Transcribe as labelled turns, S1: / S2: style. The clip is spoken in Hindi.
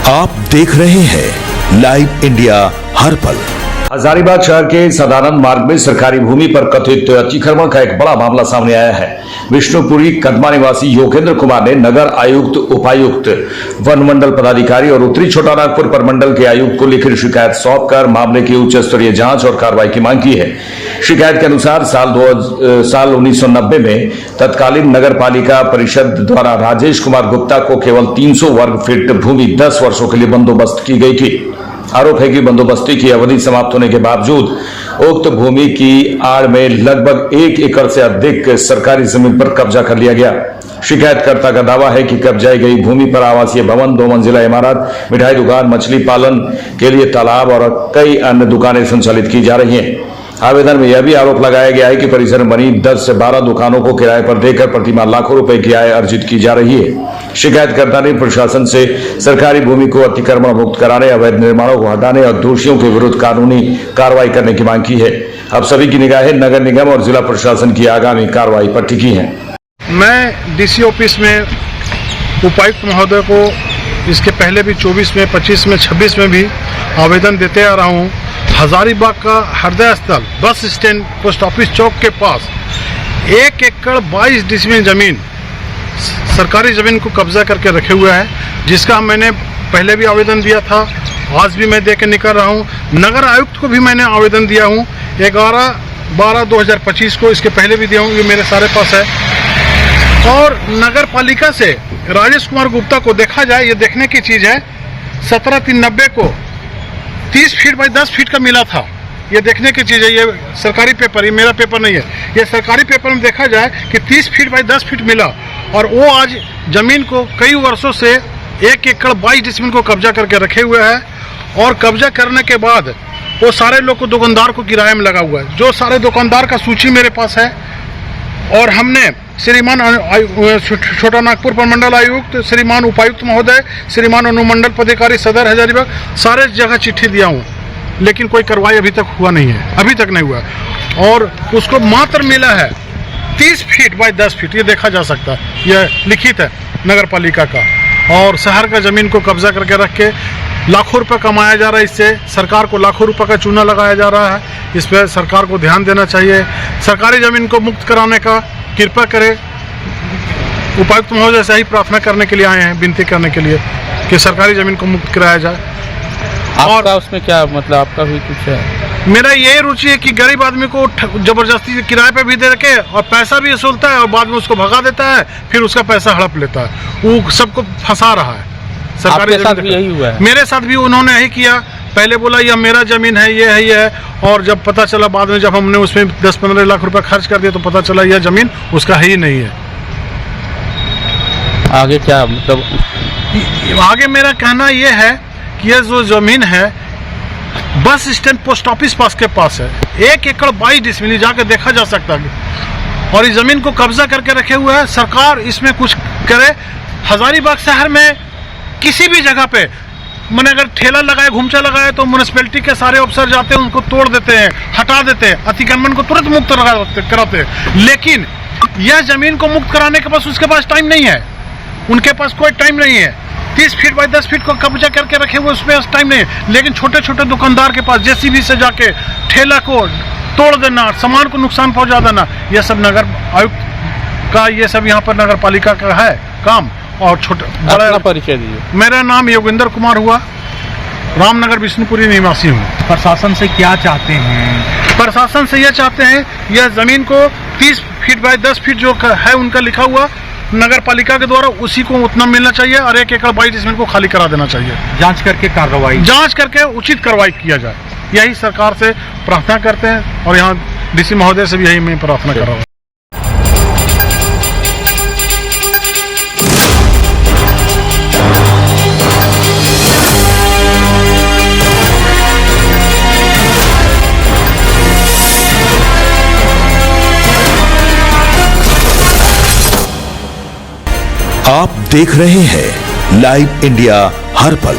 S1: आप देख रहे हैं लाइव इंडिया हर पल।
S2: हजारीबाग शहर के सदानंद मार्ग में सरकारी भूमि पर कथित अतिक्रमण का एक बड़ा मामला सामने आया है। विष्णुपुरी कदमा निवासी योगेंद्र कुमार ने नगर आयुक्त, उपायुक्त, वन मंडल पदाधिकारी और उत्तरी छोटानागपुर प्रमंडल के आयुक्त को लिखित शिकायत सौंपकर मामले की उच्च स्तरीय जांच और कार्रवाई की मांग की है। शिकायत के अनुसार साल 1990 में तत्कालीन नगर पालिका परिषद द्वारा राजेश कुमार गुप्ता को केवल 300 वर्ग फीट भूमि 10 वर्षों के लिए बंदोबस्त की गई थी। आरोप है कि बंदोबस्ती की अवधि समाप्त होने के बावजूद उक्त भूमि की आड़ में लगभग 1 एकड़ से अधिक सरकारी जमीन पर कब्जा कर लिया गया। शिकायतकर्ता का दावा है कि कब्जाई गई भूमि पर आवासीय भवन, 2 मंजिला इमारत, मिठाई दुकान, मछली पालन के लिए तालाब और कई अन्य दुकानें संचालित की जा रही हैं। आवेदन में यह भी आरोप लगाया गया है कि परिसर में बनी 10 से 12 दुकानों को किराए पर देकर प्रतिमाह लाखों रुपए की आय अर्जित की जा रही है। शिकायतकर्ता ने प्रशासन से सरकारी भूमि को अतिक्रमण मुक्त कराने, अवैध निर्माणों को हटाने और दोषियों के विरुद्ध कानूनी कार्रवाई करने की मांग की है। अब सभी की निगाहें नगर निगम और जिला प्रशासन की आगामी कार्रवाई पर टिकी है।
S3: मैं डीसी ऑफिस में उपायुक्त महोदय को इसके पहले भी 24 में, 25 में, 26 में भी आवेदन देते आ रहा हूँ। हजारीबाग का हृदय स्थल बस स्टैंड पोस्ट ऑफिस चौक के पास 1 एकड़ 22 डिसमिल जमीन, सरकारी जमीन को कब्जा करके रखे हुए है, जिसका मैंने पहले भी आवेदन दिया था, आज भी मैं दे के निकल रहा हूँ। नगर आयुक्त को भी मैंने आवेदन दिया हूँ 11/12/2025 को, इसके पहले भी दिया हूँ, ये मेरे सारे पास है। और नगर पालिका से राजेश कुमार गुप्ता को देखा जाए, ये देखने की चीज है, 17/3/90 को 30 फीट बाई 10 फीट का मिला था। ये देखने की चीज है, ये सरकारी पेपर, ये मेरा पेपर नहीं है, ये सरकारी पेपर में देखा जाए कि 30 फीट बाई 10 फीट मिला, और वो आज जमीन को कई वर्षों से 1 एकड़ 22 डिसमिल को कब्जा करके रखे हुए है। और कब्जा करने के बाद वो सारे लोग को दुकानदार को किराए में लगा हुआ है। जो सारे दुकानदार का सूची मेरे पास है, और हमने श्रीमान छोटानागपुर प्रमंडल आयुक्त, श्रीमान उपायुक्त महोदय, श्रीमान अनुमंडल पदाधिकारी सदर हजारीबाग, सारे जगह चिट्ठी दिया हूँ, लेकिन कोई कार्रवाई अभी तक हुआ नहीं है, अभी तक नहीं हुआ। और उसको मात्र मिला है 30 फीट बाई 10 फीट, ये देखा जा सकता है, यह लिखित है नगर पालिका का। और शहर का जमीन को कब्जा करके रख के लाखों रुपए कमाया जा रहा है, इससे सरकार को लाखों रुपए का चूना लगाया जा रहा है। इस पर सरकार को ध्यान देना चाहिए। सरकारी जमीन को मुक्त कराने का कृपा करे। उपायुक्त महोदय से ही प्रार्थना करने के लिए आए हैं, विनती करने के लिए कि सरकारी जमीन को मुक्त कराया जाए।
S4: आपका और उसमें क्या मतलब, आपका भी कुछ है?
S3: मेरा यही रुचि है कि गरीब आदमी को जबरदस्ती किराए पे भी दे के और पैसा भी वसूलता है, और बाद में उसको भगा देता है, फिर उसका पैसा हड़प लेता है, वो सबको फंसा रहा है।
S4: सरकारी साथ भी यही हुआ है?
S3: मेरे साथ भी उन्होंने यही किया। पहले बोला यह मेरा जमीन है, ये है, ये है, और जब पता चला बाद में, जब हमने उसमें 10-15 लाख रुपए खर्च कर दिया, तो पता चला यह जमीन उसका ही नहीं है।
S4: आगे क्या मतलब?
S3: आगे मेरा कहना यह है कि यह जो जमीन है बस स्टैंड पोस्ट ऑफिस पास के पास है, 1 एकड़ 22 डिसमिल, जाकर देखा जा सकता है। और इस जमीन को कब्जा करके रखे हुए है। सरकार इसमें कुछ करे। हजारीबाग शहर में किसी भी जगह पे मैंने अगर ठेला लगाए, घुमचा लगाए, तो म्यूनिसिपैलिटी के सारे अफसर जाते हैं, उनको तोड़ देते हैं, हटा देते हैं, अतिक्रमण को तुरंत मुक्त कराते हैं। लेकिन यह जमीन को मुक्त कराने के पास उसके पास टाइम नहीं है, उनके पास कोई टाइम नहीं है। 30 फीट बाई 10 फीट को कब्जा करके रखे हुए, उसमें टाइम नहीं है। लेकिन छोटे छोटे दुकानदार के पास जेसीबी से जाके ठेला को तोड़ देना, सामान को नुकसान पहुंचा देना, यह सब नगर आयुक्त का, ये सब यहाँ पर नगर पालिका का है काम। और छोटा बड़ा
S4: परिचय दीजिए।
S3: मेरा नाम योगेंद्र कुमार हुआ, रामनगर विष्णुपुरी निवासी हूँ।
S5: प्रशासन से क्या चाहते हैं?
S3: प्रशासन से यह चाहते हैं, यह जमीन को 30 फीट बाई 10 फीट जो है उनका लिखा हुआ नगर पालिका के द्वारा, उसी को उतना मिलना चाहिए, और 1 एकड़ 22 डिसमिल को खाली करा देना चाहिए।
S5: जांच करके कार्रवाई,
S3: जांच करके उचित कार्रवाई किया जाए, यही सरकार से प्रार्थना करते हैं। और यहाँ डीसी महोदय से भी यही मैं प्रार्थना कर रहा हूँ।
S1: आप देख रहे हैं लाइव इंडिया हर पल।